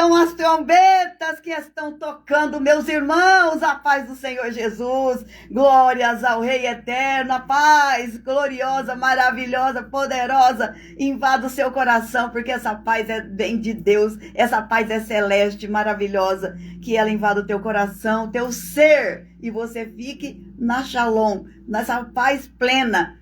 são as trombetas que estão tocando, meus irmãos, a paz do Senhor Jesus, glórias ao Rei Eterno, a paz gloriosa, maravilhosa, poderosa, invada o seu coração, porque essa paz vem de Deus, essa paz é celeste, maravilhosa, que ela invada o teu coração, teu ser, e você fique na shalom, nessa paz plena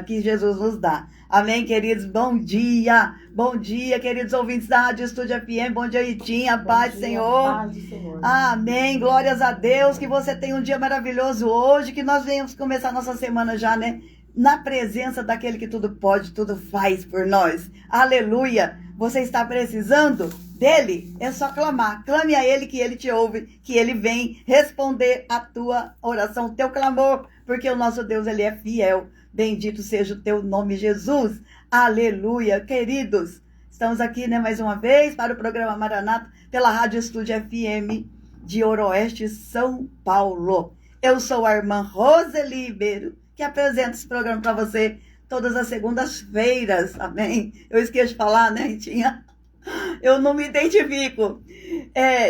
que Jesus nos dá. Amém, queridos? Bom dia, queridos ouvintes da Rádio Estúdio FM, bom dia, Itinha, paz do Senhor. Paz do Senhor. Amém, glórias a Deus, que você tenha um dia maravilhoso hoje, que nós venhamos começar nossa semana já, né? Na presença daquele que tudo pode, tudo faz por nós. Aleluia! Você está precisando dele? É só clamar. Clame a ele que ele te ouve, que ele vem responder a tua oração, o teu clamor, porque o nosso Deus, ele é fiel. Bendito seja o teu nome, Jesus. Aleluia. Queridos, estamos aqui, né, mais uma vez para o programa Maranata pela Rádio Estúdio FM de Oroeste, São Paulo. Eu sou a irmã Roseli Ribeiro, que apresenta esse programa para você todas as segundas-feiras. Amém? Eu esqueço de falar, né, Ritinha? Eu não me identifico.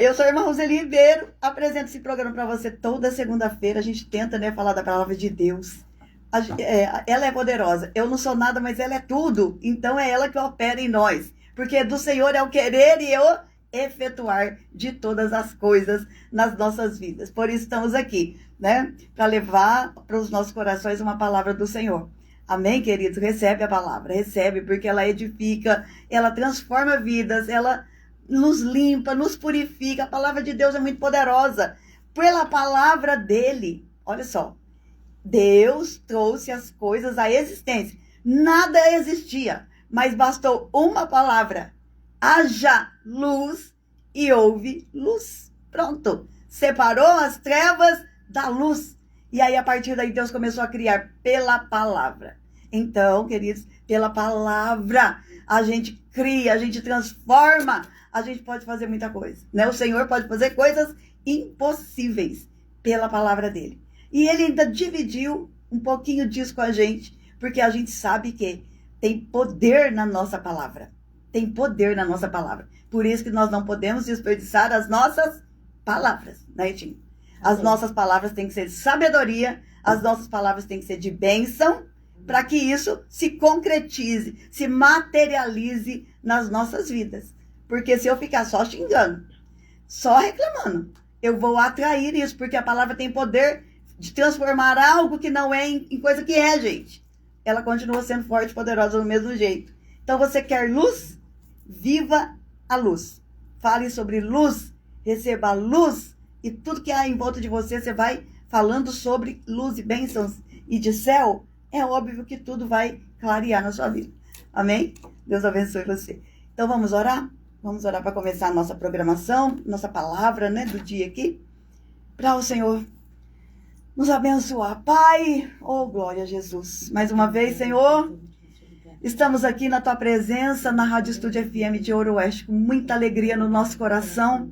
Eu sou a irmã Roseli Ribeiro, apresento esse programa para você toda segunda-feira. A gente tenta, né, falar da palavra de Deus. Ela é poderosa. Eu não sou nada, mas ela é tudo. Então é ela que opera em nós. Porque do Senhor é o querer e o efetuar de todas as coisas nas nossas vidas. Por isso estamos aqui, né? Para levar para os nossos corações uma palavra do Senhor. Amém, queridos? Recebe a palavra. Recebe, porque ela edifica, ela transforma vidas, ela nos limpa, nos purifica. A palavra de Deus é muito poderosa. Pela palavra dele, olha só. Deus trouxe as coisas à existência. Nada existia, mas bastou uma palavra. Haja luz e houve luz. Pronto. Separou as trevas da luz. E aí, a partir daí, Deus começou a criar pela palavra. Então, queridos, pela palavra, a gente cria, a gente transforma, a gente pode fazer muita coisa, né? O Senhor pode fazer coisas impossíveis pela palavra dele. E ele ainda dividiu um pouquinho disso com a gente, porque a gente sabe que tem poder na nossa palavra. Tem poder na nossa palavra. Por isso que nós não podemos desperdiçar as nossas palavras, né, Tim? As nossas palavras têm que ser de sabedoria, as nossas palavras têm que ser de bênção, para que isso se concretize, se materialize nas nossas vidas. Porque se eu ficar só xingando, só reclamando, eu vou atrair isso, porque a palavra tem poder de transformar algo que não é em coisa que é, gente. Ela continua sendo forte e poderosa do mesmo jeito. Então, você quer luz? Viva a luz. Fale sobre luz, receba a luz, e tudo que há em volta de você, você vai falando sobre luz e bênçãos e de céu. É óbvio que tudo vai clarear na sua vida. Amém? Deus abençoe você. Então, vamos orar? Vamos orar para começar a nossa programação, nossa palavra, né, do dia aqui. Para o Senhor nos abençoar. Pai, oh glória a Jesus. Mais uma vez, Senhor, estamos aqui na tua presença, na Rádio Estúdio FM de Oroeste, com muita alegria no nosso coração,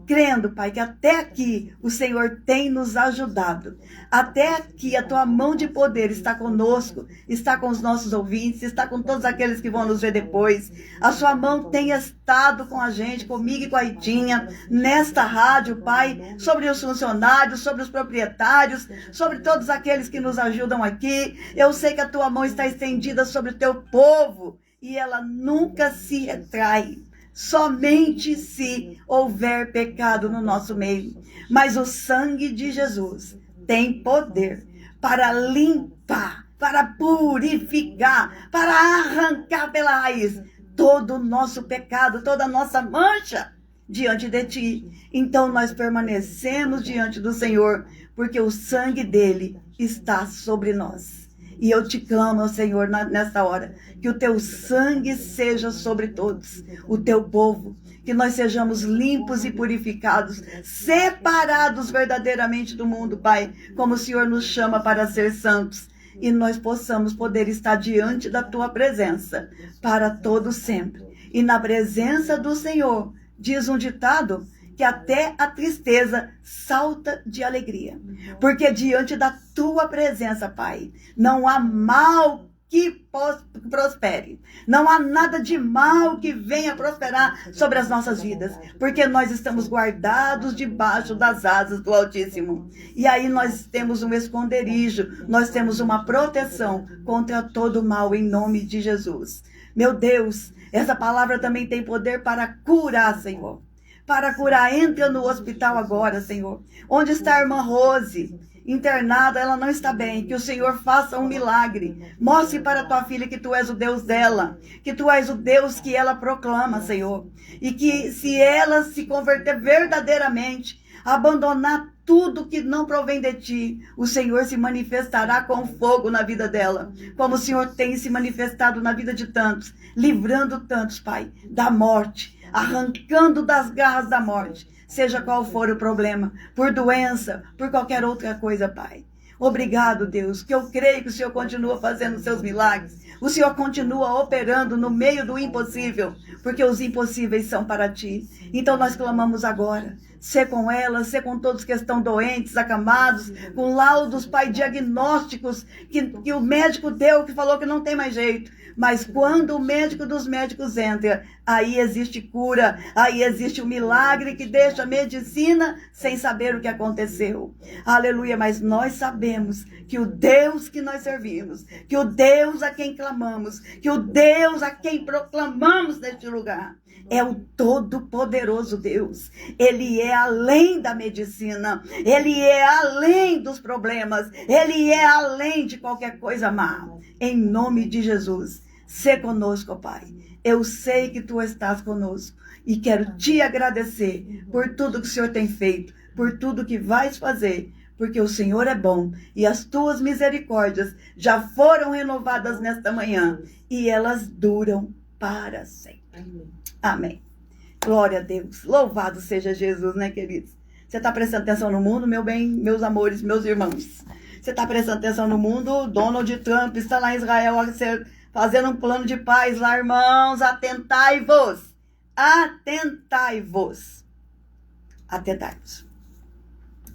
crendo, Pai, que até aqui o Senhor tem nos ajudado. Até aqui a tua mão de poder está conosco, está com os nossos ouvintes, está com todos aqueles que vão nos ver depois. A sua mão tem estado com a gente, comigo e com a Itinha, nesta rádio, Pai, sobre os funcionários, sobre os proprietários, sobre todos aqueles que nos ajudam aqui. Eu sei que a tua mão está estendida sobre o teu povo e ela nunca se retrai. Somente se houver pecado no nosso meio. Mas o sangue de Jesus tem poder para limpar, para purificar, para arrancar pela raiz todo o nosso pecado, toda a nossa mancha diante de ti. Então nós permanecemos diante do Senhor, porque o sangue dele está sobre nós. E eu te clamo, Senhor, nesta hora, que o teu sangue seja sobre todos, o teu povo, que nós sejamos limpos e purificados, separados verdadeiramente do mundo, Pai, como o Senhor nos chama para ser santos, e nós possamos poder estar diante da tua presença, para todo sempre. E na presença do Senhor, diz um ditado, que até a tristeza salta de alegria. Porque diante da tua presença, Pai, não há mal que prospere. Não há nada de mal que venha prosperar sobre as nossas vidas, porque nós estamos guardados debaixo das asas do Altíssimo. E aí nós temos um esconderijo, nós temos uma proteção contra todo mal em nome de Jesus. Meu Deus, essa palavra também tem poder para curar, Senhor. Para curar, entra no hospital agora, Senhor. Onde está a irmã Rose? Internada, ela não está bem. Que o Senhor faça um milagre. Mostre para a tua filha que tu és o Deus dela. Que tu és o Deus que ela proclama, Senhor. E que se ela se converter verdadeiramente, abandonar tudo que não provém de ti, o Senhor se manifestará com fogo na vida dela. Como o Senhor tem se manifestado na vida de tantos. Livrando tantos, Pai, da morte. Arrancando das garras da morte. Seja qual for o problema, por doença, por qualquer outra coisa, Pai. Obrigado, Deus, que eu creio que o Senhor continua fazendo seus milagres. O Senhor continua operando no meio do impossível, porque os impossíveis são para ti. Então nós clamamos agora. Sê com ela, sê com todos que estão doentes, acamados, com laudos, Pai, diagnósticos que o médico deu, que falou que não tem mais jeito. Mas quando o médico dos médicos entra, aí existe cura, aí existe um milagre que deixa a medicina sem saber o que aconteceu. Aleluia, mas nós sabemos que o Deus que nós servimos, que o Deus a quem clamamos, que o Deus a quem proclamamos neste lugar, é o Todo-Poderoso Deus. Ele é além da medicina, Ele é além dos problemas, Ele é além de qualquer coisa má. Em nome de Jesus, sê conosco, Pai. Eu sei que Tu estás conosco e quero Te agradecer por tudo que o Senhor tem feito, por tudo que vais fazer, porque o Senhor é bom e as Tuas misericórdias já foram renovadas nesta manhã e elas duram para sempre. Amém. Glória a Deus. Louvado seja Jesus, né, queridos? Você está prestando atenção no mundo, meu bem, meus amores, meus irmãos? Você está prestando atenção no mundo? Donald Trump está lá em Israel fazendo um plano de paz lá, irmãos. Atentai-vos. Atentai-vos. Atentai-vos.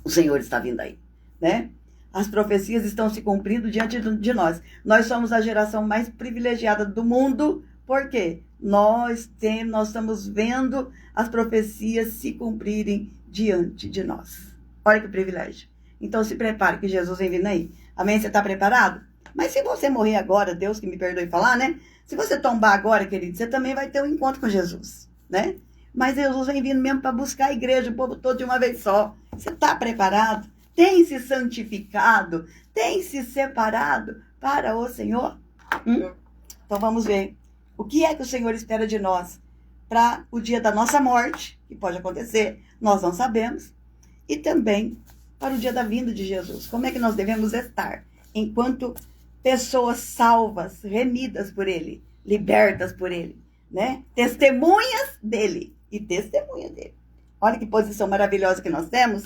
O Senhor está vindo aí, né? As profecias estão se cumprindo diante de nós. Nós somos a geração mais privilegiada do mundo. Por quê? Nós estamos vendo as profecias se cumprirem diante de nós. Olha que privilégio. Então se prepare que Jesus vem vindo aí. Amém? Você está preparado? Mas se você morrer agora, Deus que me perdoe falar, né? Se você tombar agora, querido, você também vai ter um encontro com Jesus, né? Mas Jesus vem vindo mesmo para buscar a igreja, o povo todo de uma vez só. Você está preparado? Tem se santificado? Tem se separado para o Senhor? Então vamos ver. O que é que o Senhor espera de nós para o dia da nossa morte, que pode acontecer, nós não sabemos, e também para o dia da vinda de Jesus. Como é que nós devemos estar enquanto pessoas salvas, remidas por Ele, libertas por Ele, né? Testemunhas dEle e testemunha dEle. Olha que posição maravilhosa que nós temos.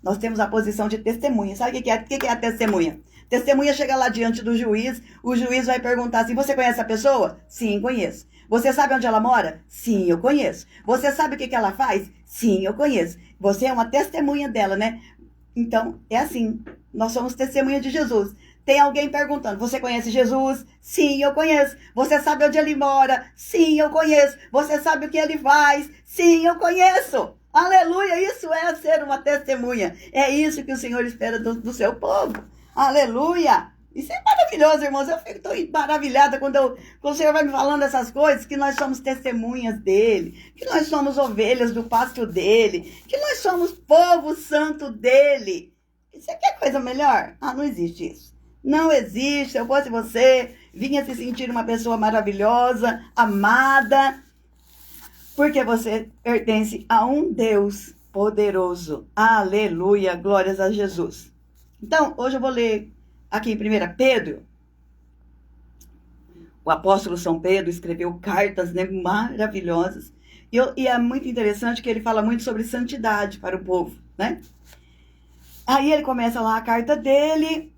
Nós temos a posição de testemunha. Sabe o que é a testemunha? Testemunha chega lá diante do juiz, o juiz vai perguntar assim, você conhece a pessoa? Sim, conheço. Você sabe onde ela mora? Sim, eu conheço. Você sabe o que ela faz? Sim, eu conheço. Você é uma testemunha dela, né? Então, é assim, nós somos testemunha de Jesus. Tem alguém perguntando, você conhece Jesus? Sim, eu conheço. Você sabe onde ele mora? Sim, eu conheço. Você sabe o que ele faz? Sim, eu conheço. Aleluia, isso é ser uma testemunha. É isso que o Senhor espera do seu povo. Aleluia! Isso é maravilhoso, irmãos. Eu fico tão maravilhada quando o Senhor vai me falando essas coisas, que nós somos testemunhas dele, que nós somos ovelhas do pasto dele, que nós somos povo santo dele. Você quer coisa melhor? Não existe isso. Não existe. Se eu fosse você, vinha se sentir uma pessoa maravilhosa, amada, porque você pertence a um Deus poderoso. Aleluia! Glórias a Jesus. Então, hoje eu vou ler aqui em 1 Pedro. O apóstolo São Pedro escreveu cartas, né, maravilhosas. E é muito interessante que ele fala muito sobre santidade para o povo, né? Aí ele começa lá a carta dele,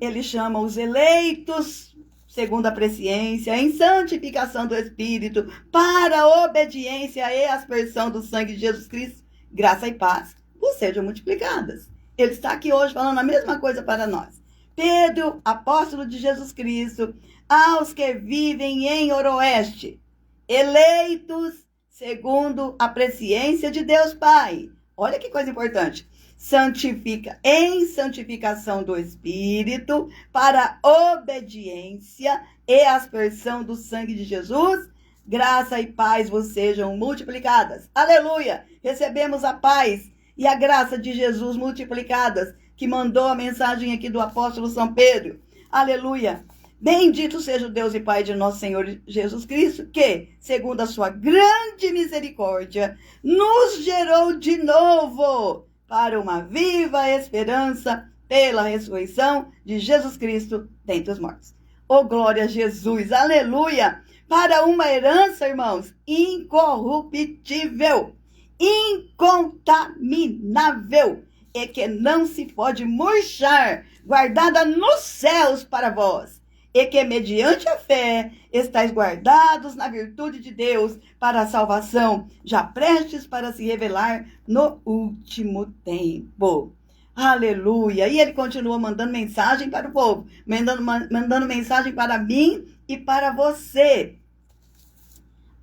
ele chama os eleitos, segundo a presciência, em santificação do Espírito, para a obediência e aspersão do sangue de Jesus Cristo, graça e paz vos sejam multiplicadas. Ele está aqui hoje falando a mesma coisa para nós. Pedro, apóstolo de Jesus Cristo, aos que vivem em Oroeste, eleitos segundo a presciência de Deus Pai. Olha que coisa importante. Santifica em santificação do Espírito para obediência e aspersão do sangue de Jesus, graça e paz vos sejam multiplicadas. Aleluia! Recebemos a paz e a graça de Jesus multiplicadas, que mandou a mensagem aqui do apóstolo São Pedro. Aleluia! Bendito seja o Deus e Pai de nosso Senhor Jesus Cristo, que, segundo a sua grande misericórdia, nos gerou de novo para uma viva esperança pela ressurreição de Jesus Cristo dentre os mortos. Oh, glória a Jesus! Aleluia! Para uma herança, irmãos, incorruptível, incontaminável, e que não se pode murchar, guardada nos céus para vós, e que mediante a fé estáis guardados na virtude de Deus para a salvação, já prestes para se revelar no último tempo. Aleluia! E ele continua mandando mensagem para o povo, mandando mensagem para mim e para você.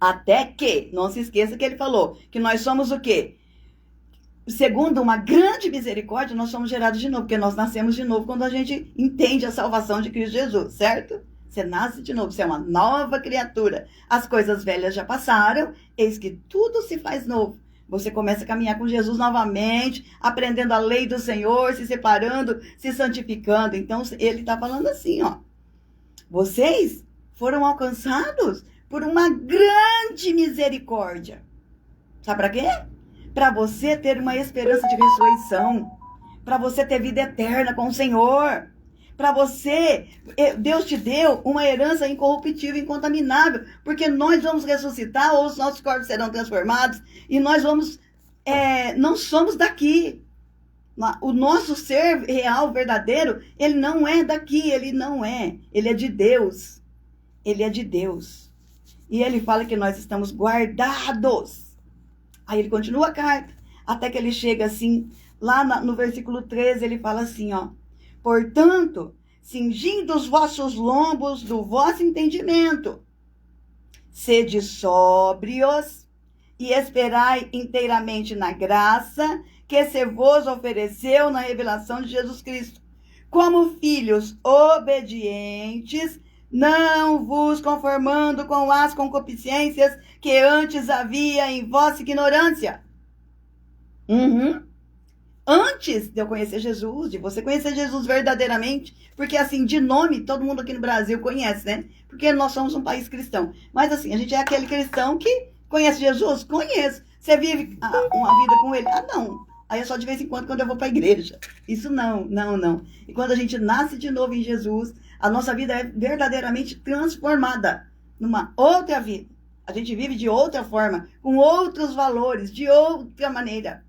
Até que, não se esqueça que ele falou, que nós somos o quê? Segundo uma grande misericórdia, nós somos gerados de novo, porque nós nascemos de novo quando a gente entende a salvação de Cristo Jesus, certo? Você nasce de novo, você é uma nova criatura. As coisas velhas já passaram, eis que tudo se faz novo. Você começa a caminhar com Jesus novamente, aprendendo a lei do Senhor, se separando, se santificando. Então, ele está falando assim, ó. Vocês foram alcançados por uma grande misericórdia. Sabe para quê? Para você ter uma esperança de ressurreição, para você ter vida eterna com o Senhor, para você, Deus te deu uma herança incorruptível, incontaminável, porque nós vamos ressuscitar, ou os nossos corpos serão transformados, e nós vamos, não somos daqui. O nosso ser real, verdadeiro, ele não é daqui, ele é de Deus, ele é de Deus. E ele fala que nós estamos guardados. Aí ele continua a carta, até que ele chega assim, lá no versículo 13, ele fala assim, ó. Portanto, cingindo os vossos lombos do vosso entendimento, sede sóbrios e esperai inteiramente na graça que se vos ofereceu na revelação de Jesus Cristo. Como filhos obedientes, não vos conformando com as concupiscências que antes havia em vossa ignorância. Antes de eu conhecer Jesus, de você conhecer Jesus verdadeiramente, porque assim, de nome, todo mundo aqui no Brasil conhece, né? Porque nós somos um país cristão. Mas assim, a gente é aquele cristão que conhece Jesus? Conheço. Você vive uma vida com ele? Não. Aí é só de vez em quando eu vou para a igreja. Isso não. E quando a gente nasce de novo em Jesus, a nossa vida é verdadeiramente transformada numa outra vida. A gente vive de outra forma, com outros valores, de outra maneira,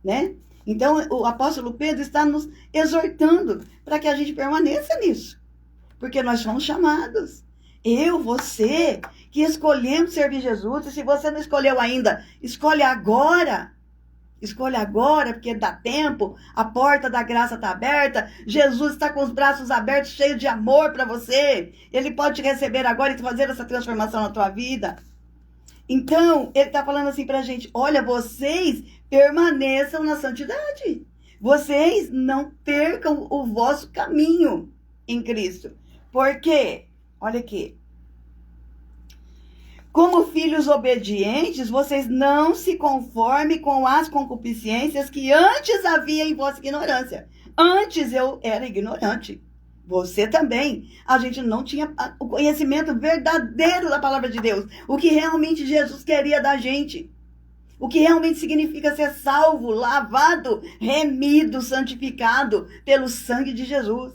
né? Então, o apóstolo Pedro está nos exortando para que a gente permaneça nisso. Porque nós somos chamados. Eu, você, que escolhemos servir Jesus. E se você não escolheu ainda, escolhe agora. Escolha agora, porque dá tempo, a porta da graça está aberta, Jesus está com os braços abertos, cheio de amor para você. Ele pode te receber agora e fazer essa transformação na tua vida. Então, ele está falando assim para a gente, olha, vocês permaneçam na santidade. Vocês não percam o vosso caminho em Cristo. Por quê? Olha aqui. Como filhos obedientes, vocês não se conformem com as concupiscências que antes havia em vossa ignorância. Antes eu era ignorante. Você também. A gente não tinha o conhecimento verdadeiro da palavra de Deus. O que realmente Jesus queria da gente. O que realmente significa ser salvo, lavado, remido, santificado pelo sangue de Jesus.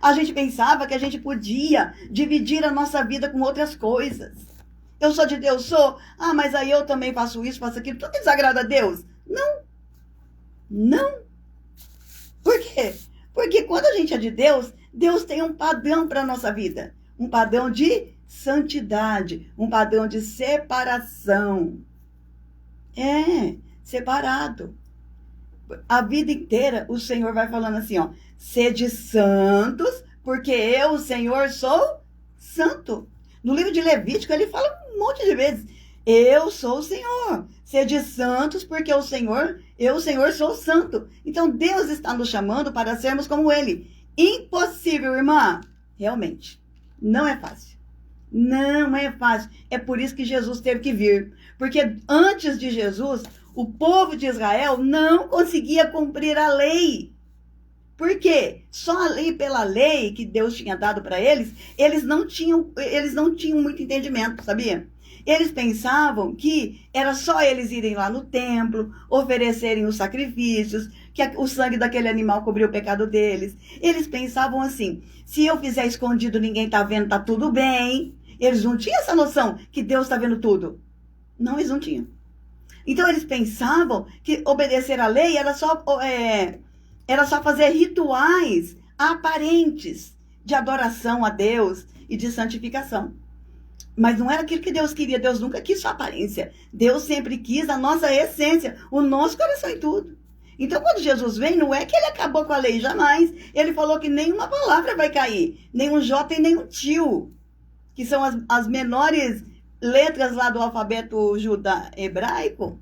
A gente pensava que a gente podia dividir a nossa vida com outras coisas. Eu sou de Deus, sou. Mas aí eu também faço isso, faço aquilo. Tudo desagrada a Deus? Não. Por quê? Porque quando a gente é de Deus, Deus tem um padrão para a nossa vida. Um padrão de santidade. Um padrão de separação. Separado. A vida inteira o Senhor vai falando assim, ó, sede santos, porque eu, o Senhor, sou santo. No livro de Levítico ele fala um monte de vezes, eu sou o Senhor, sede santos, porque eu, o Senhor, sou santo. Então Deus está nos chamando para sermos como Ele. Impossível, irmã, realmente, não é fácil. Não é fácil. É por isso que Jesus teve que vir. Porque antes de Jesus, o povo de Israel não conseguia cumprir a lei. Por quê? Só a lei pela lei que Deus tinha dado para eles, eles não tinham muito entendimento, sabia? Eles pensavam que era só eles irem lá no templo, oferecerem os sacrifícios, que o sangue daquele animal cobriu o pecado deles. Eles pensavam assim, se eu fizer escondido, ninguém tá vendo, tá tudo bem. Eles não tinham essa noção que Deus está vendo tudo. Não, eles não tinham. Então eles pensavam que obedecer à lei era só fazer rituais aparentes de adoração a Deus e de santificação. Mas não era aquilo que Deus queria. Deus nunca quis sua aparência. Deus sempre quis a nossa essência, o nosso coração e tudo. Então, quando Jesus vem, não é que ele acabou com a lei, jamais. Ele falou que nenhuma palavra vai cair, nem um J e nem um tio, que são as menores letras lá do alfabeto judaico.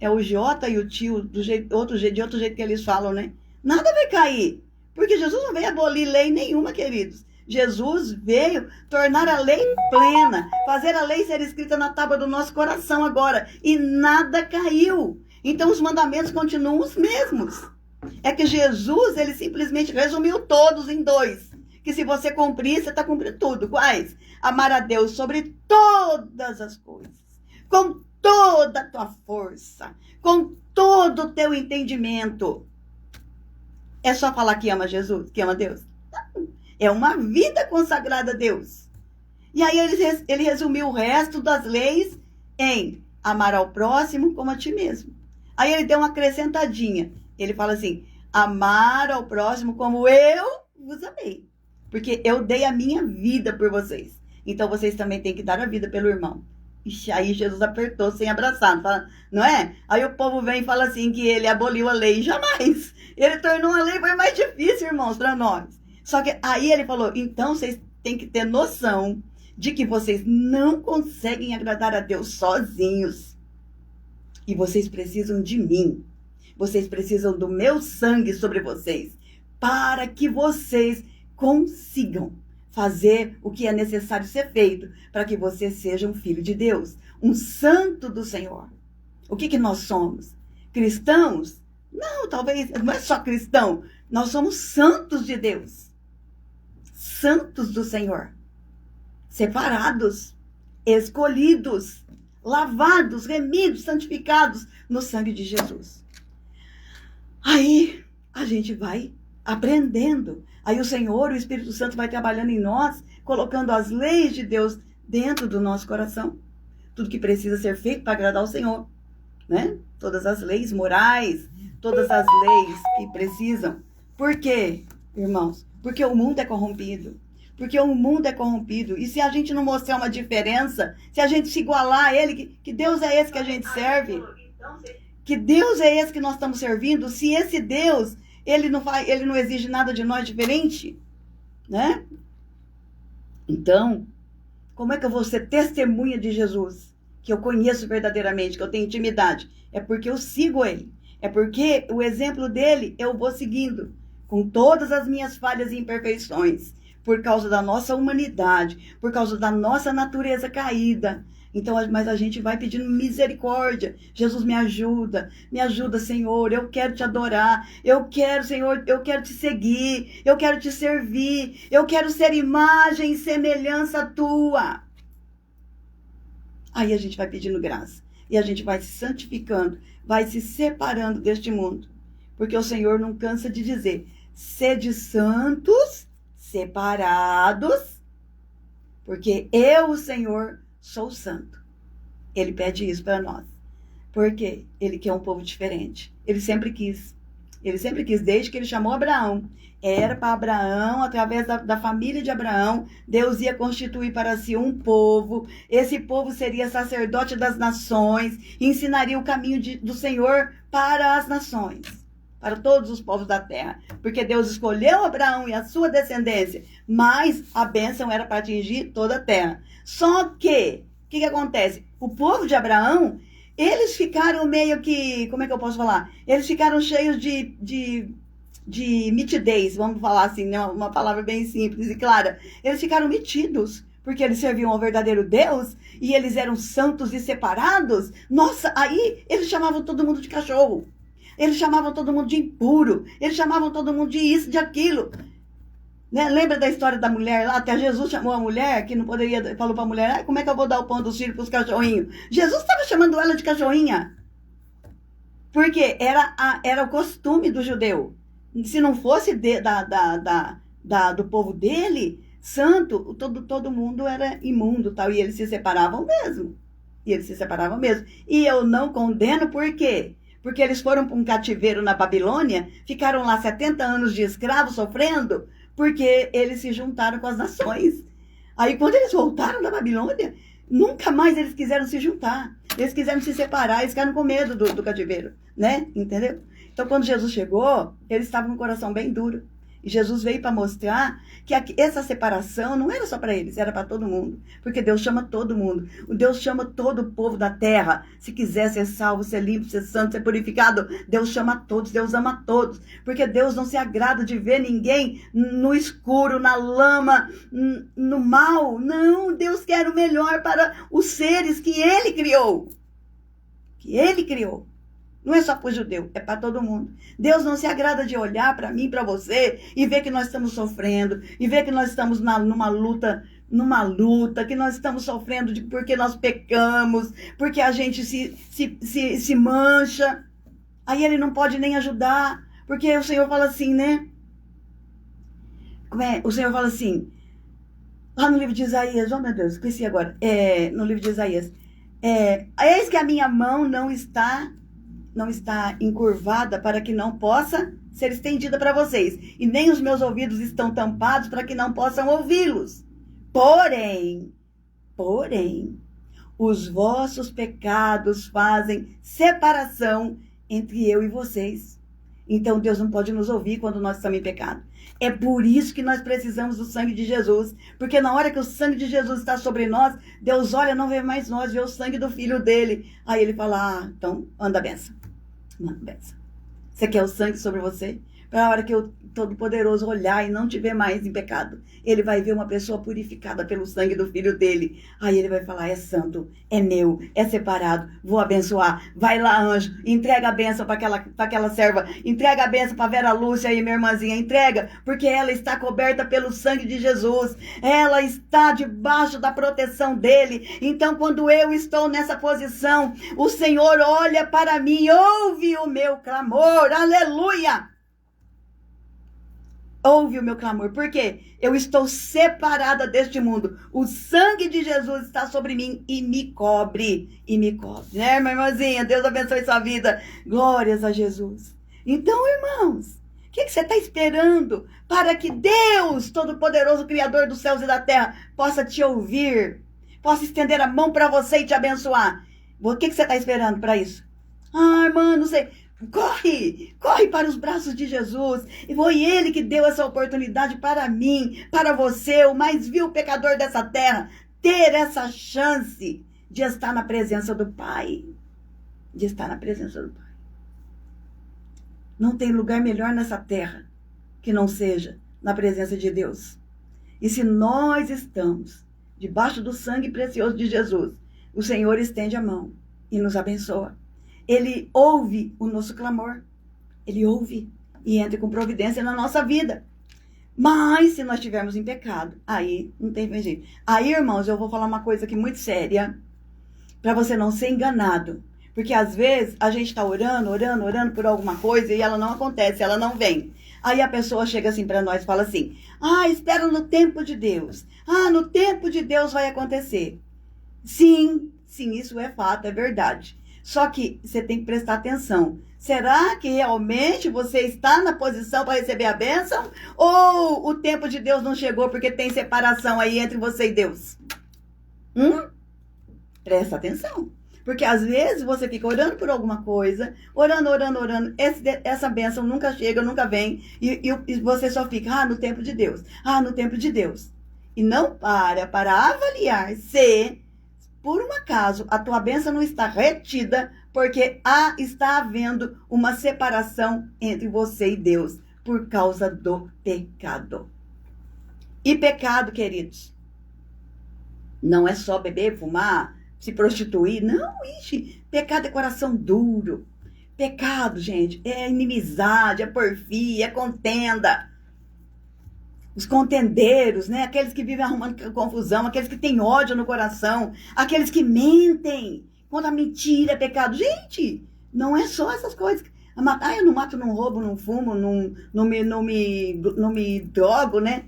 É o J e o tio, de outro jeito que eles falam, né? Nada vai cair, porque Jesus não veio abolir lei nenhuma, queridos. Jesus veio tornar a lei plena, fazer a lei ser escrita na tábua do nosso coração agora, e nada caiu. Então os mandamentos continuam os mesmos. É que Jesus, ele simplesmente resumiu todos em 2, que se você cumprir, você está cumprindo tudo. Quais? Amar a Deus sobre todas as coisas, com toda a tua força, com todo o teu entendimento. É só falar que ama Jesus, que ama Deus? Não. É uma vida consagrada a Deus. E aí ele resumiu o resto das leis em amar ao próximo como a ti mesmo. Aí ele deu uma acrescentadinha. Ele fala assim, amar ao próximo como eu vos amei. Porque eu dei a minha vida por vocês. Então vocês também têm que dar a vida pelo irmão. Ixi, aí Jesus apertou sem abraçar, não é? Aí o povo vem e fala assim que ele aboliu a lei. Jamais. Ele tornou a lei mais difícil, irmãos, para nós. Só que aí ele falou, então vocês têm que ter noção de que vocês não conseguem agradar a Deus sozinhos. E vocês precisam de mim. Vocês precisam do meu sangue sobre vocês. Para que vocês consigam fazer o que é necessário ser feito. Para que você seja um filho de Deus. Um santo do Senhor. O que nós somos? Cristãos? Não, talvez, não é só cristão. Nós somos santos de Deus. Santos do Senhor. Separados. Escolhidos. Lavados, remidos, santificados no sangue de Jesus. Aí a gente vai aprendendo. Aí o Senhor, o Espírito Santo vai trabalhando em nós, colocando as leis de Deus dentro do nosso coração. Tudo que precisa ser feito para agradar ao Senhor, né? Todas as leis morais, todas as leis que precisam. Por quê, irmãos? Porque o mundo é corrompido. Porque o mundo é corrompido. E se a gente não mostrar uma diferença, se a gente se igualar a ele, que Deus é esse que a gente serve? Que Deus é esse que nós estamos servindo? Se esse Deus, ele não exige nada de nós diferente, né? Então, como é que eu vou ser testemunha de Jesus? Que eu conheço verdadeiramente, que eu tenho intimidade. É porque eu sigo ele. É porque o exemplo dele eu vou seguindo. Com todas as minhas falhas e imperfeições. Por causa da nossa humanidade. Por causa da nossa natureza caída. Então, mas a gente vai pedindo misericórdia. Jesus, me ajuda, Senhor, eu quero te adorar, eu quero, Senhor, eu quero te seguir, eu quero te servir, eu quero ser imagem e semelhança tua. Aí a gente vai pedindo graça, e a gente vai se santificando, vai se separando deste mundo, porque o Senhor não cansa de dizer, sede santos, separados, porque eu, o Senhor, sou santo. Ele pede isso para nós. Porque ele quer um povo diferente. Ele sempre quis. Ele sempre quis, desde que ele chamou Abraão. Era para Abraão, através da família de Abraão, Deus ia constituir para si um povo. Esse povo seria sacerdote das nações, ensinaria o caminho do Senhor para as nações. para todos os povos da terra, porque Deus escolheu Abraão e a sua descendência, mas a bênção era para atingir toda a terra. Só que, o que acontece? O povo de Abraão, eles ficaram meio que, como é que eu posso falar? Eles ficaram cheios de mitidez, vamos falar assim, né? Uma palavra bem simples e clara. Eles ficaram metidos, porque eles serviam ao verdadeiro Deus, e eles eram santos e separados. Nossa, aí eles chamavam todo mundo de cachorro. Eles chamavam todo mundo de impuro. Eles chamavam todo mundo de isso, de aquilo. Né? Lembra da história da mulher lá? Até Jesus chamou a mulher, que não poderia, falou para a mulher, como é que eu vou dar o pão dos filhos para os cachorrinhos? Jesus estava chamando ela de cachorrinha. Porque era o costume do judeu. Se não fosse do povo dele, santo, todo mundo era imundo, tal, e eles se separavam mesmo. E eu não condeno, por quê? Porque eles foram para um cativeiro na Babilônia, ficaram lá 70 anos de escravos sofrendo, porque eles se juntaram com as nações. Aí quando eles voltaram da Babilônia, nunca mais eles quiseram se juntar. Eles quiseram se separar, eles ficaram com medo do cativeiro, né? Entendeu? Então quando Jesus chegou, eles estavam com o coração bem duro. E Jesus veio para mostrar que essa separação não era só para eles, era para todo mundo. Porque Deus chama todo mundo. Deus chama todo o povo da terra. Se quiser ser salvo, ser limpo, ser santo, ser purificado, Deus chama todos, Deus ama todos. Porque Deus não se agrada de ver ninguém no escuro, na lama, no mal. Não, Deus quer o melhor para os seres que Ele criou. Não é só para o judeu, é para todo mundo. Deus não se agrada de olhar para mim, para você, e ver que nós estamos sofrendo, e ver que nós estamos numa luta, que nós estamos sofrendo porque nós pecamos, porque a gente se mancha. Aí Ele não pode nem ajudar, porque o Senhor fala assim, né? O Senhor fala assim, lá no livro de Isaías, oh meu Deus, esqueci agora, no livro de Isaías, eis que a minha mão não está encurvada para que não possa ser estendida para vocês. E nem os meus ouvidos estão tampados para que não possam ouvi-los. Porém, os vossos pecados fazem separação entre eu e vocês. Então Deus não pode nos ouvir quando nós estamos em pecado. É por isso que nós precisamos do sangue de Jesus. Porque na hora que o sangue de Jesus está sobre nós, Deus olha, não vê mais nós, vê o sangue do Filho dele. Aí Ele fala, então anda a benção. Manda a benção. Você quer o sangue sobre você? Para a hora que o Todo-Poderoso olhar e não te ver mais em pecado, Ele vai ver uma pessoa purificada pelo sangue do Filho dele. Aí Ele vai falar, é santo, é meu, é separado, vou abençoar. Vai lá, anjo, entrega a benção para aquela serva, entrega a benção para Vera Lúcia aí, minha irmãzinha, entrega, porque ela está coberta pelo sangue de Jesus, ela está debaixo da proteção dele. Então quando eu estou nessa posição, o Senhor olha para mim, ouve o meu clamor, aleluia! Ouve o meu clamor, porque eu estou separada deste mundo. O sangue de Jesus está sobre mim e me cobre, né, minha irmãzinha? Deus abençoe sua vida. Glórias a Jesus. Então, irmãos, o que você está esperando para que Deus, Todo-Poderoso, Criador dos céus e da terra, possa te ouvir, possa estender a mão para você e te abençoar? O que você está esperando para isso? Ah, irmã, não sei. Corre para os braços de Jesus. E foi Ele que deu essa oportunidade para mim, para você, o mais vil pecador dessa terra, ter essa chance de estar na presença do Pai. Não tem lugar melhor nessa terra que não seja na presença de Deus. E se nós estamos debaixo do sangue precioso de Jesus, o Senhor estende a mão e nos abençoa. Ele ouve o nosso clamor. Ele ouve e entra com providência na nossa vida. Mas se nós estivermos em pecado, aí não tem jeito. Aí, irmãos, eu vou falar uma coisa aqui muito séria, para você não ser enganado. Porque às vezes a gente está orando por alguma coisa e ela não acontece, ela não vem. Aí a pessoa chega assim para nós e fala assim, espera no tempo de Deus. No tempo de Deus vai acontecer. Sim, isso é fato, é verdade. Só que você tem que prestar atenção. Será que realmente você está na posição para receber a bênção? Ou o tempo de Deus não chegou porque tem separação aí entre você e Deus? Presta atenção. Porque às vezes você fica orando por alguma coisa, orando, essa bênção nunca chega, nunca vem, e você só fica, no tempo de Deus, no tempo de Deus. E não para avaliar se, por um acaso, a tua bênção não está retida, porque está havendo uma separação entre você e Deus, por causa do pecado. E pecado, queridos, não é só beber, fumar, se prostituir. Não, pecado é coração duro. Pecado, gente, é inimizade, é porfia, é contenda. Os contendeiros, né? Aqueles que vivem arrumando confusão, aqueles que têm ódio no coração, aqueles que mentem. Quando a mentira é pecado. Gente, não é só essas coisas. Eu não mato, não roubo, não fumo, não me drogo, né?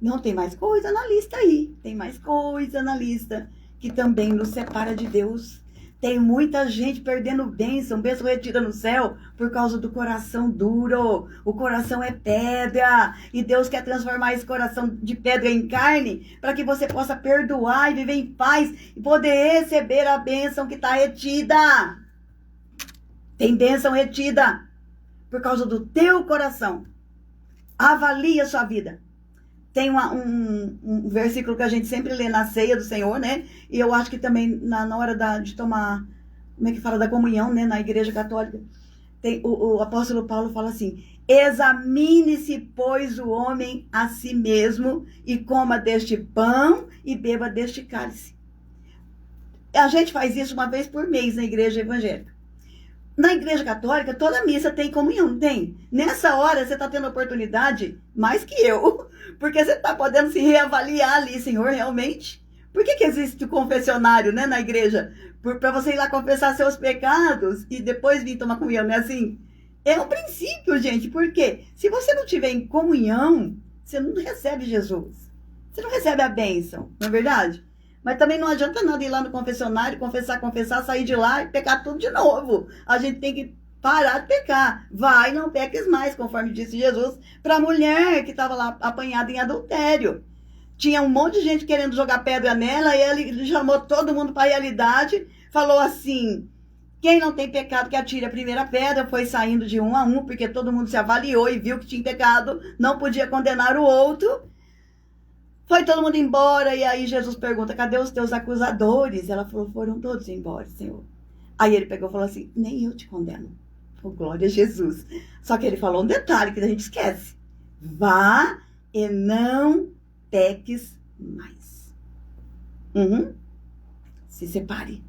Não, tem mais coisa na lista aí. Tem mais coisa na lista que também nos separa de Deus. Tem muita gente perdendo bênção retida no céu por causa do coração duro. O coração é pedra. E Deus quer transformar esse coração de pedra em carne para que você possa perdoar e viver em paz e poder receber a bênção que está retida. Tem bênção retida por causa do teu coração. Avalie a sua vida. Tem um versículo que a gente sempre lê na ceia do Senhor, né? E eu acho que também na hora de tomar, como é que fala, da comunhão, né? Na igreja católica, o apóstolo Paulo fala assim: examine-se, pois, o homem a si mesmo, e coma deste pão e beba deste cálice. A gente faz isso uma vez por mês na igreja evangélica. Na igreja católica, toda missa tem comunhão, não tem? Nessa hora, você está tendo oportunidade, mais que eu, porque você está podendo se reavaliar ali, Senhor, realmente. Por que existe o confessionário, né, na igreja? Para você ir lá confessar seus pecados e depois vir tomar comunhão, não é assim? É um princípio, gente, porque se você não tiver em comunhão, você não recebe Jesus. Você não recebe a bênção, não é verdade? Mas também não adianta nada ir lá no confessionário, confessar, sair de lá e pecar tudo de novo. A gente tem que parar de pecar. Vai, não peques mais, conforme disse Jesus para a mulher que estava lá apanhada em adultério. Tinha um monte de gente querendo jogar pedra nela e ele chamou todo mundo para a realidade. Falou assim: quem não tem pecado que atire a primeira pedra. Foi saindo de um a um, porque todo mundo se avaliou e viu que tinha pecado, não podia condenar o outro. Foi todo mundo embora, e aí Jesus pergunta: cadê os teus acusadores? Ela falou: foram todos embora, Senhor. Aí ele pegou e falou assim: nem eu te condeno. Oh, glória a Jesus. Só que ele falou um detalhe que a gente esquece: vá e não peques mais. Se separe.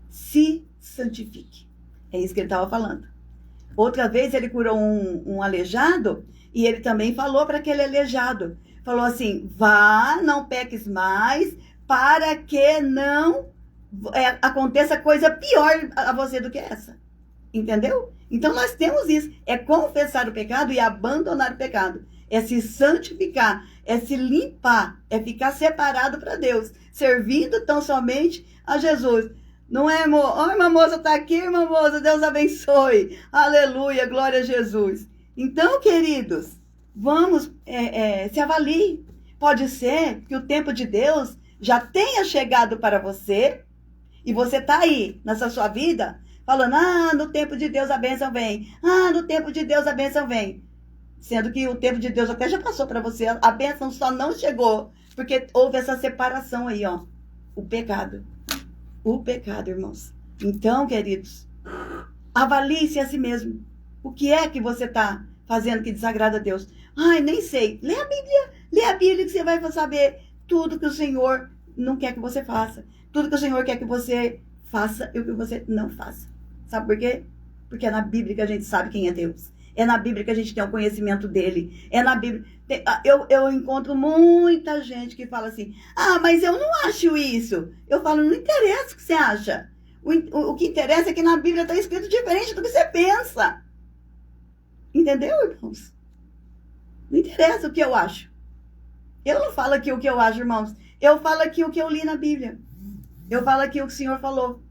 Se santifique. É isso que ele estava falando. Outra vez ele curou um aleijado, e ele também falou para aquele aleijado. Falou assim: vá, não peques mais, para que não aconteça coisa pior a você do que essa. Entendeu? Então nós temos isso. É confessar o pecado e abandonar o pecado. É se santificar, é se limpar, é ficar separado para Deus, servindo tão somente a Jesus. Não é, amor? Oh, irmã moça, está aqui, irmã moça, Deus abençoe. Aleluia, glória a Jesus. Então, queridos, vamos, se avalie. Pode ser que o tempo de Deus já tenha chegado para você e você está aí nessa sua vida falando: no tempo de Deus a bênção vem. No tempo de Deus a bênção vem. Sendo que o tempo de Deus até já passou para você. A bênção só não chegou porque houve essa separação aí, ó. O pecado. O pecado, irmãos. Então, queridos, avalie-se a si mesmo. O que é que você está fazendo que desagrada a Deus? Nem sei. Lê a Bíblia que você vai saber tudo que o Senhor não quer que você faça. Tudo que o Senhor quer que você faça e o que você não faça. Sabe por quê? Porque é na Bíblia que a gente sabe quem é Deus. É na Bíblia que a gente tem o conhecimento dele. É na Bíblia. Eu encontro muita gente que fala assim: mas eu não acho isso. Eu falo: não interessa o que você acha. O que interessa é que na Bíblia está escrito diferente do que você pensa. Entendeu, irmãos? Não interessa o que eu acho. Eu não falo aqui o que eu acho, irmãos. Eu falo aqui o que eu li na Bíblia. Eu falo aqui o que o Senhor falou.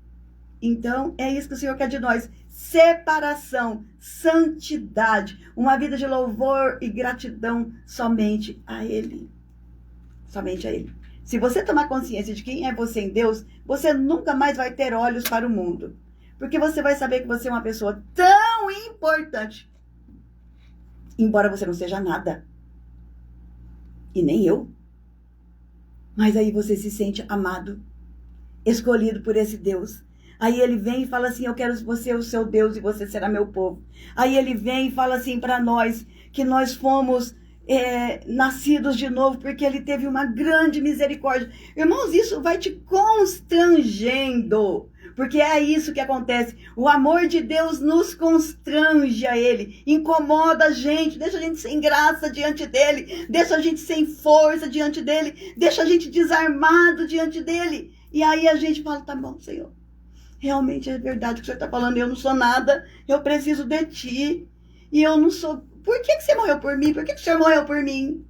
Então, é isso que o Senhor quer de nós. Separação, santidade, uma vida de louvor e gratidão somente a Ele. Somente a Ele. Se você tomar consciência de quem é você em Deus, você nunca mais vai ter olhos para o mundo. Porque você vai saber que você é uma pessoa tão importante, embora você não seja nada. E nem eu. Mas aí você se sente amado, escolhido por esse Deus. Aí ele vem e fala assim, eu quero você o seu Deus e você será meu povo. Aí ele vem e fala assim para nós, que nós fomos nascidos de novo, porque ele teve uma grande misericórdia. Irmãos, isso vai te constrangendo, porque é isso que acontece. O amor de Deus nos constrange a ele, incomoda a gente, deixa a gente sem graça diante dele, deixa a gente sem força diante dele, deixa a gente desarmado diante dele. E aí a gente fala, tá bom, Senhor, realmente é verdade o que o Senhor está falando, eu não sou nada, eu preciso de ti, e eu não sou... Por que você morreu por mim? Por que o Senhor morreu por mim?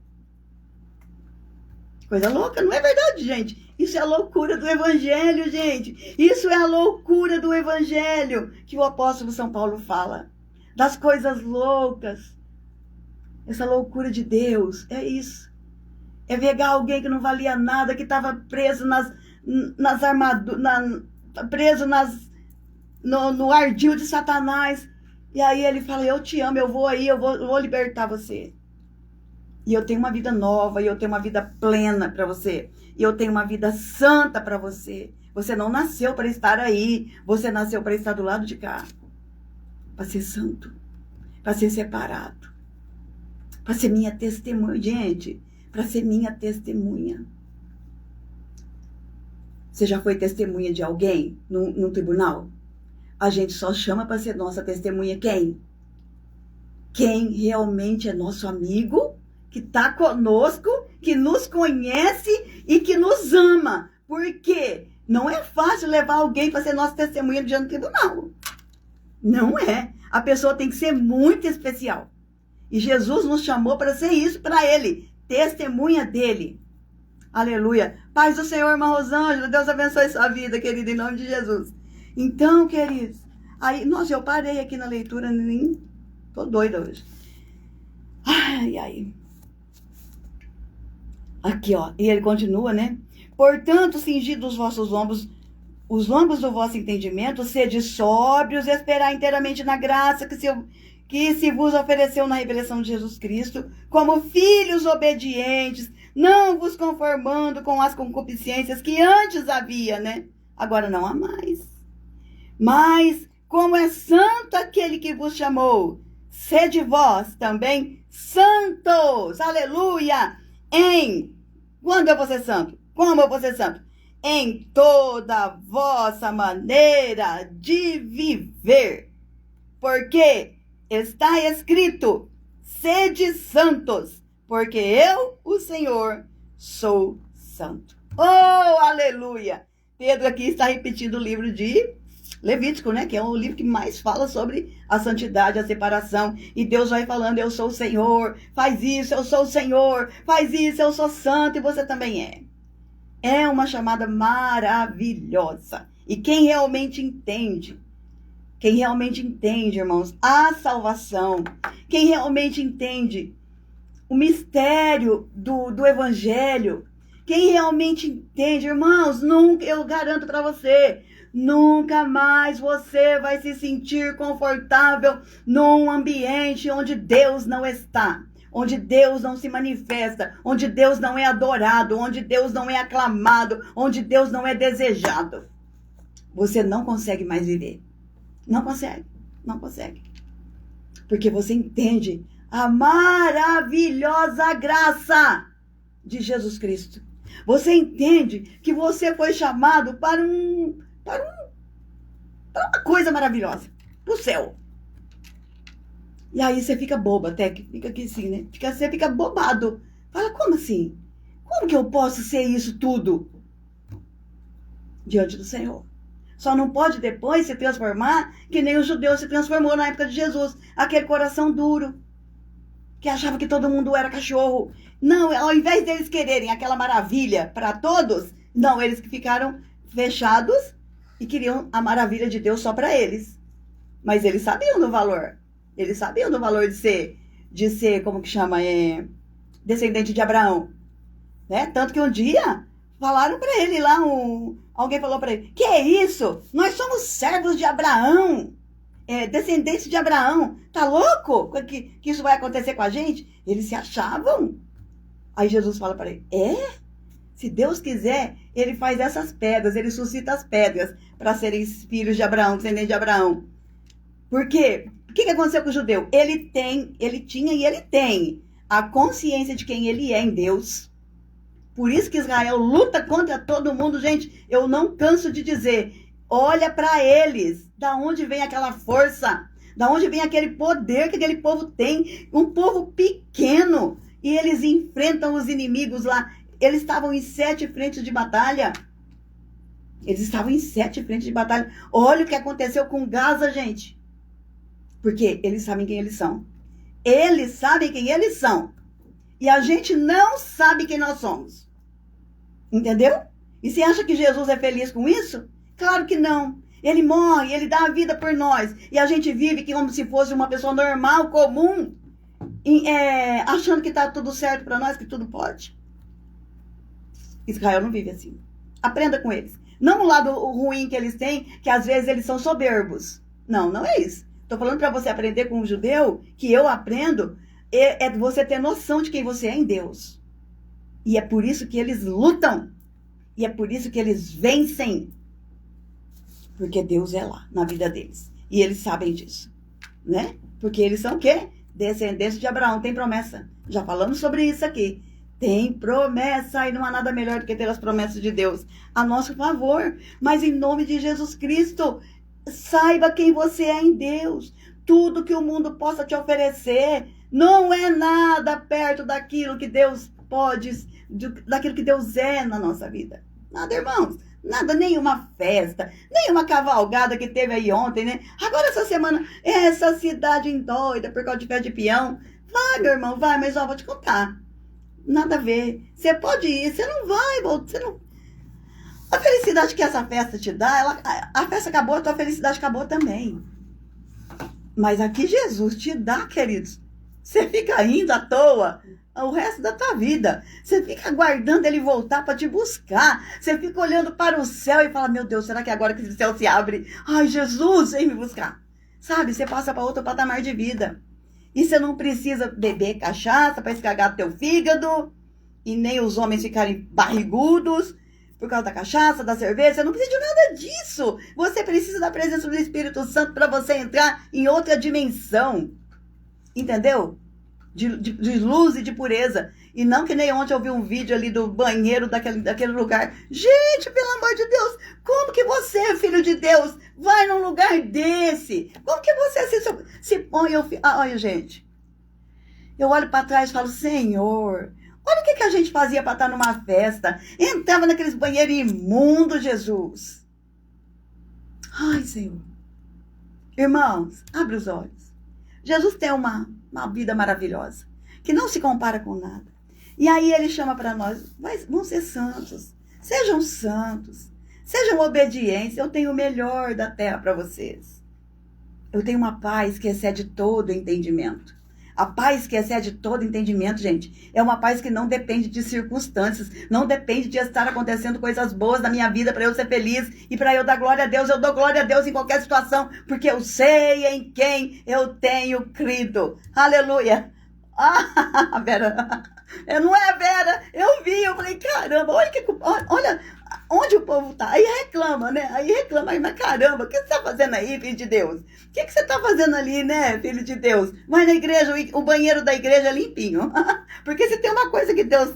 Coisa louca, não é verdade, gente? Isso é a loucura do Evangelho, gente. Isso é a loucura do Evangelho que o apóstolo São Paulo fala. Das coisas loucas. Essa loucura de Deus, é isso. É pegar alguém que não valia nada, que estava preso nas armaduras, preso no ardil de Satanás. E aí ele fala, eu te amo, eu vou libertar você. E eu tenho uma vida nova, e eu tenho uma vida plena para você. E eu tenho uma vida santa para você. Você não nasceu para estar aí, você nasceu para estar do lado de cá. Para ser santo, para ser separado, para ser minha testemunha. Gente, para ser minha testemunha. Você já foi testemunha de alguém no tribunal? A gente só chama para ser nossa testemunha quem? Quem realmente é nosso amigo, que está conosco, que nos conhece e que nos ama. Porque não é fácil levar alguém para ser nossa testemunha diante do tribunal. Não é. A pessoa tem que ser muito especial. E Jesus nos chamou para ser isso para ele, testemunha dele. Aleluia. Paz do Senhor, irmã Rosângela. Deus abençoe sua vida, querida, em nome de Jesus. Então, queridos, aí, nossa, eu parei aqui na leitura, nem tô doida hoje. Ai, ai. Aqui, ó, e ele continua, né? Portanto, cingidos os vossos ombros, os lombos do vosso entendimento, sede sóbrios, esperar inteiramente na graça que se vos ofereceu na revelação de Jesus Cristo, como filhos obedientes, não vos conformando com as concupiscências que antes havia, né? Agora não há mais. Mas, como é santo aquele que vos chamou, sede vós também santos, aleluia, quando eu vou ser santo? Como eu vou ser santo? Em toda a vossa maneira de viver, porque está escrito, sede santos, porque eu, o Senhor, sou santo. Oh, aleluia! Pedro aqui está repetindo o livro de Levítico, né? Que é o livro que mais fala sobre a santidade, a separação. E Deus vai falando, eu sou o Senhor, faz isso, eu sou o Senhor, faz isso, eu sou santo e você também é. É uma chamada maravilhosa. E quem realmente entende, irmãos, a salvação, quem realmente entende o mistério do Evangelho, quem realmente entende, irmãos, nunca, eu garanto para você, nunca mais você vai se sentir confortável num ambiente onde Deus não está, onde Deus não se manifesta, onde Deus não é adorado, onde Deus não é aclamado, onde Deus não é desejado. Você não consegue mais viver. Não consegue, não consegue. Porque você entende a maravilhosa graça de Jesus Cristo. Você entende que você foi chamado para uma coisa maravilhosa, para o céu. E aí você fica boba, até que fica aqui assim, né? Você fica bobado. Fala, como assim? Como que eu posso ser isso tudo? Diante do Senhor. Só não pode depois se transformar que nem o judeu se transformou na época de Jesus. Aquele coração duro, que achava que todo mundo era cachorro. Não, ao invés deles quererem aquela maravilha para todos, não, eles que ficaram fechados e queriam a maravilha de Deus só para eles. Mas eles sabiam do valor. Eles sabiam do valor de ser como que chama, descendente de Abraão. Né? Tanto que um dia Falaram para ele lá, alguém falou para ele, que é isso? Nós somos servos de Abraão, descendentes de Abraão. Tá louco que isso vai acontecer com a gente? Eles se achavam. Aí Jesus fala para ele, se Deus quiser, ele faz essas pedras, ele suscita as pedras para serem filhos de Abraão, descendentes de Abraão. Por quê? O que aconteceu com o judeu? Ele tinha e ele tem a consciência de quem ele é em Deus. Por isso que Israel luta contra todo mundo. Gente, eu não canso de dizer, olha para eles, da onde vem aquela força, da onde vem aquele poder que aquele povo tem, um povo pequeno, e eles enfrentam os inimigos lá. Eles estavam em 7 frentes de batalha. Eles estavam em 7 frentes de batalha. Olha o que aconteceu com Gaza, gente. Porque eles sabem quem eles são. Eles sabem quem eles são. E a gente não sabe quem nós somos. Entendeu? E você acha que Jesus é feliz com isso? Claro que não. Ele morre, ele dá a vida por nós. E a gente vive como se fosse uma pessoa normal, comum, achando que está tudo certo para nós, que tudo pode. Israel não vive assim. Aprenda com eles. Não o lado ruim que eles têm, que às vezes eles são soberbos. Não é isso. Estou falando para você aprender com um judeu, que eu aprendo, é você ter noção de quem você é em Deus. E é por isso que eles lutam. E é por isso que eles vencem. Porque Deus é lá, na vida deles. E eles sabem disso. Né? Porque eles são o quê? Descendentes de Abraão. Tem promessa. Já falamos sobre isso aqui. Tem promessa e não há nada melhor do que ter as promessas de Deus a nosso favor. Mas em nome de Jesus Cristo, saiba quem você é em Deus. Tudo que o mundo possa te oferecer não é nada perto daquilo que Deus pode, daquilo que Deus é na nossa vida. Nada, irmãos. Nada, nenhuma festa, nenhuma cavalgada que teve aí ontem, né? Agora essa semana, essa cidade endoida por causa de festa de peão. Vai, meu irmão, vai, mas ó, vou te contar. Nada a ver. Você pode ir, você não vai, você não... A felicidade que essa festa te dá, a festa acabou, a tua felicidade acabou também. Mas aqui Jesus te dá, queridos. Você fica indo à toa o resto da tua vida. Você fica aguardando ele voltar para te buscar. Você fica olhando para o céu e fala, meu Deus, será que agora que o céu se abre? Ai, Jesus, vem me buscar. Sabe, você passa para outro patamar de vida. E você não precisa beber cachaça para escagar teu fígado. E nem os homens ficarem barrigudos por causa da cachaça, da cerveja. Você não precisa de nada disso. Você precisa da presença do Espírito Santo para você entrar em outra dimensão. Entendeu? De luz e de pureza. E não que nem ontem eu vi um vídeo ali do banheiro daquele lugar. Gente, pelo amor de Deus, como que você, filho de Deus, vai num lugar desse? Como que você se põe... Olha, gente, eu olho para trás e falo, Senhor, olha o que a gente fazia para estar numa festa. Entrava naqueles banheiros imundos, Jesus. Ai, Senhor. Irmãos, abre os olhos. Jesus tem uma vida maravilhosa, que não se compara com nada. E aí ele chama para nós, vão ser santos, sejam obedientes, eu tenho o melhor da terra para vocês. Eu tenho uma paz que excede todo entendimento. A paz que excede todo entendimento, gente, é uma paz que não depende de circunstâncias, não depende de estar acontecendo coisas boas na minha vida para eu ser feliz e para eu dar glória a Deus. Eu dou glória a Deus em qualquer situação, porque eu sei em quem eu tenho crido. Aleluia! Ah, Vera, não é Vera, eu vi, eu falei, caramba, olha onde o povo tá, aí reclama, né, mas caramba, o que você tá fazendo aí, filho de Deus? O que você tá fazendo ali, né, filho de Deus? Vai na igreja, o banheiro da igreja é limpinho, porque se tem uma coisa que Deus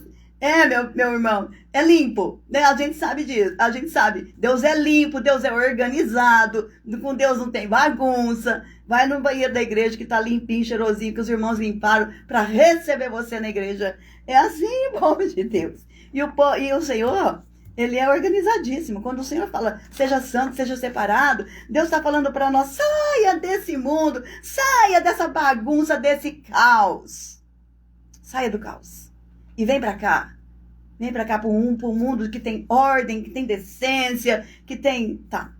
meu irmão, é limpo, né? A gente sabe disso, a gente sabe. Deus é limpo, Deus é organizado, com Deus não tem bagunça. Vai no banheiro da igreja que tá limpinho, cheirosinho, que os irmãos limparam para receber você na igreja. É assim, povo de Deus. E o Senhor, ele é organizadíssimo. Quando o Senhor fala, seja santo, seja separado, Deus está falando para nós, saia desse mundo, saia dessa bagunça, desse caos. Saia do caos. E vem para cá. Vem para cá para um mundo que tem ordem, que tem decência, que tem... Tá.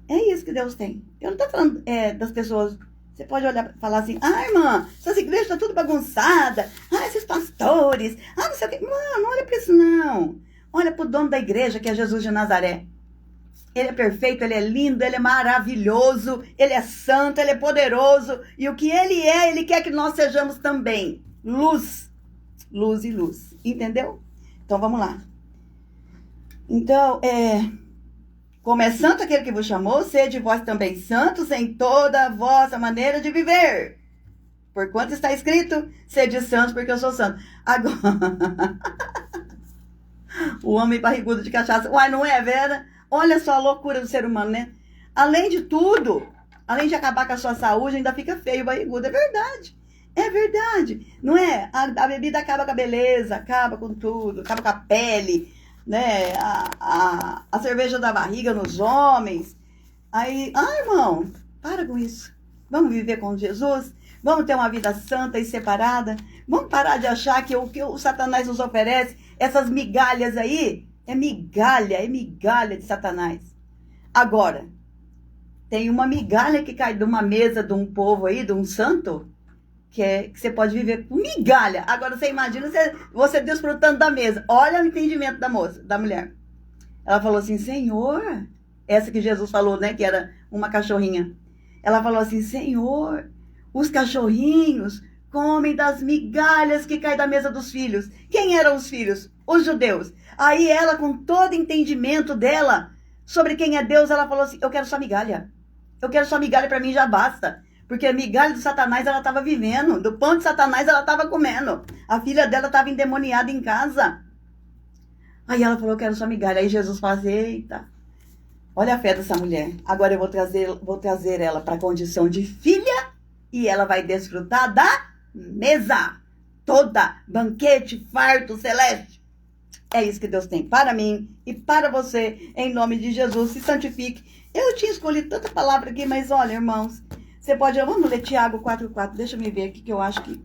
É isso que Deus tem. Eu não estou falando das pessoas... Você pode olhar e falar assim, irmã, essas igrejas estão tudo bagunçadas. Esses pastores. Não sei o quê. Não olha para isso, não. Olha para o dono da igreja, que é Jesus de Nazaré. Ele é perfeito, ele é lindo, ele é maravilhoso, ele é santo, ele é poderoso. E o que ele é, ele quer que nós sejamos também. Luz, luz e luz. Entendeu? Então vamos lá. Então, como é santo aquele que vos chamou, sede vós também santos em toda a vossa maneira de viver. Porquanto está escrito, sede santos porque eu sou santo. Agora, o homem barrigudo de cachaça. Uai, não é, Vera? Olha só a loucura do ser humano, né? Além de tudo, além de acabar com a sua saúde, ainda fica feio, barrigudo. É verdade. É verdade. Não é? A bebida acaba com a beleza, acaba com tudo, acaba com a pele, né? A cerveja da barriga nos homens. Aí, irmão, para com isso. Vamos viver com Jesus? Vamos ter uma vida santa e separada? Vamos parar de achar que o que o Satanás nos oferece, essas migalhas aí, é migalha de Satanás. Agora, tem uma migalha que cai de uma mesa de um povo aí, de um santo, que você pode viver com migalha. Agora, você imagina você desfrutando da mesa. Olha o entendimento da moça, da mulher. Ela falou assim, Senhor, essa que Jesus falou, né, que era uma cachorrinha. Ela falou assim, Senhor, os cachorrinhos comem das migalhas que caem da mesa dos filhos. Quem eram os filhos? Os judeus. Aí ela, com todo entendimento dela sobre quem é Deus, ela falou assim, eu quero só migalha. Eu quero só migalha, para mim já basta. Porque a migalha do Satanás ela estava vivendo. Do pão de Satanás ela estava comendo. A filha dela estava endemoniada em casa. Aí ela falou, eu quero só migalha. Aí Jesus falou assim, eita, olha a fé dessa mulher. Agora eu vou trazer ela para a condição de filha e ela vai desfrutar da mesa toda, banquete, farto, celeste. É isso que Deus tem para mim e para você, em nome de Jesus. Se santifique. Eu tinha escolhido tanta palavra aqui, mas olha, irmãos, você pode... Vamos ler Tiago 4,4. Deixa eu ver aqui, que eu acho que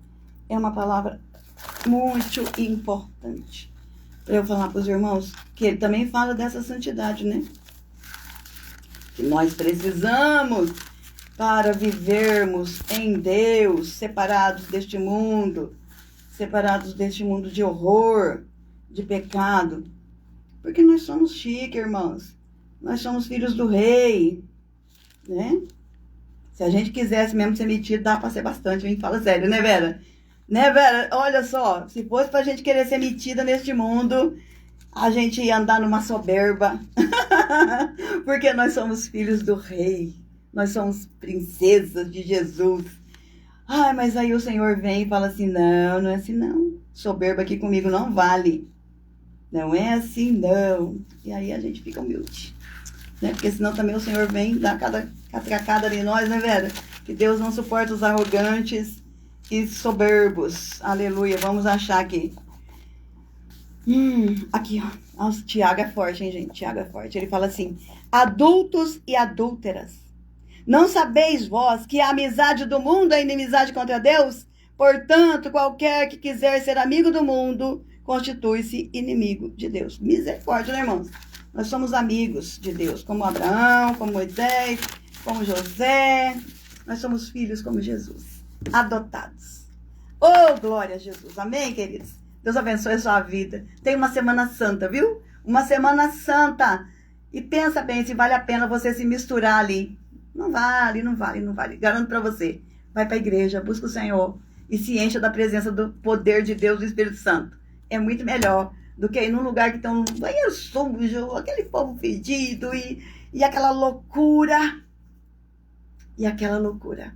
é uma palavra muito importante para eu falar para os irmãos, que ele também fala dessa santidade, né? Que nós precisamos para vivermos em Deus, separados deste mundo de horror, de pecado. Porque nós somos chiques, irmãos. Nós somos filhos do rei, né? Se a gente quisesse mesmo ser metido, dá para ser bastante, hein? Fala sério, né, Vera? Né, Vera? Olha só, se fosse pra gente querer ser metida neste mundo, a gente ia andar numa soberba. Porque nós somos filhos do rei. Nós somos princesas de Jesus. Ai, mas aí o Senhor vem e fala assim, não, não é assim não. Soberba aqui comigo não vale. Não é assim não. E aí a gente fica humilde. Né? Porque senão também o Senhor vem e dá cada catracada em nós, né, Vera? Que Deus não suporta os arrogantes e soberbos. Aleluia. Vamos achar aqui. Aqui, ó. Nossa, Tiago é forte, hein, gente? Tiago é forte. Ele fala assim, adultos e adúlteras. Não sabeis vós que a amizade do mundo é inimizade contra Deus? Portanto, qualquer que quiser ser amigo do mundo, constitui-se inimigo de Deus. Misericórdia, né, irmãos? Nós somos amigos de Deus, como Abraão, como Moisés, como José. Nós somos filhos como Jesus, adotados. Oh, glória a Jesus. Amém, queridos? Deus abençoe a sua vida. Tem uma semana santa, viu? Uma semana santa. E pensa bem se vale a pena você se misturar ali. Não vale, não vale, não vale. Garanto para você. Vai para a igreja, busca o Senhor e se encha da presença do poder de Deus, do Espírito Santo. É muito melhor do que ir num lugar que tem um banheiro sujo, aquele povo fedido e aquela loucura. E aquela loucura.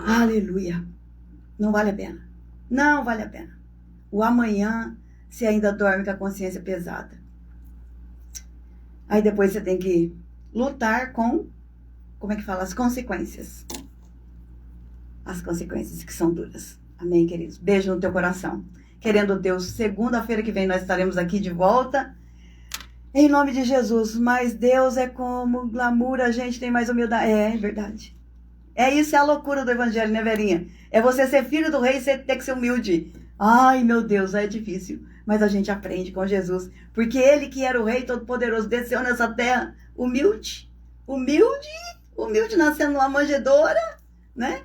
Aleluia. Não vale a pena. Não vale a pena. O amanhã você ainda dorme com a consciência pesada. Aí depois você tem que lutar com, como é que fala? As consequências. As consequências que são duras. Amém, queridos? Beijo no teu coração. Querendo Deus, segunda-feira que vem nós estaremos aqui de volta. Em nome de Jesus. Mas Deus é como glamour, a gente tem mais humildade. É verdade. É isso, é a loucura do evangelho, né, Verinha? É você ser filho do rei e você ter que ser humilde. Ai, meu Deus, é difícil. Mas a gente aprende com Jesus. Porque ele que era o rei todo-poderoso desceu nessa terra humilde. Humilde, nascendo numa manjedoura, né?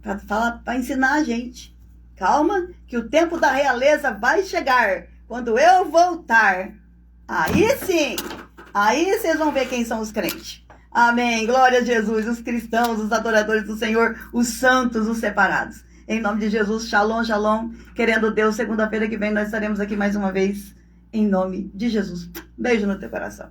Para ensinar a gente. Calma, que o tempo da realeza vai chegar. Quando eu voltar, aí vocês vão ver quem são os crentes. Amém. Glória a Jesus. Os cristãos, os adoradores do Senhor, os santos, os separados. Em nome de Jesus, shalom, shalom. Querendo Deus, segunda-feira que vem nós estaremos aqui mais uma vez. Em nome de Jesus. Beijo no teu coração.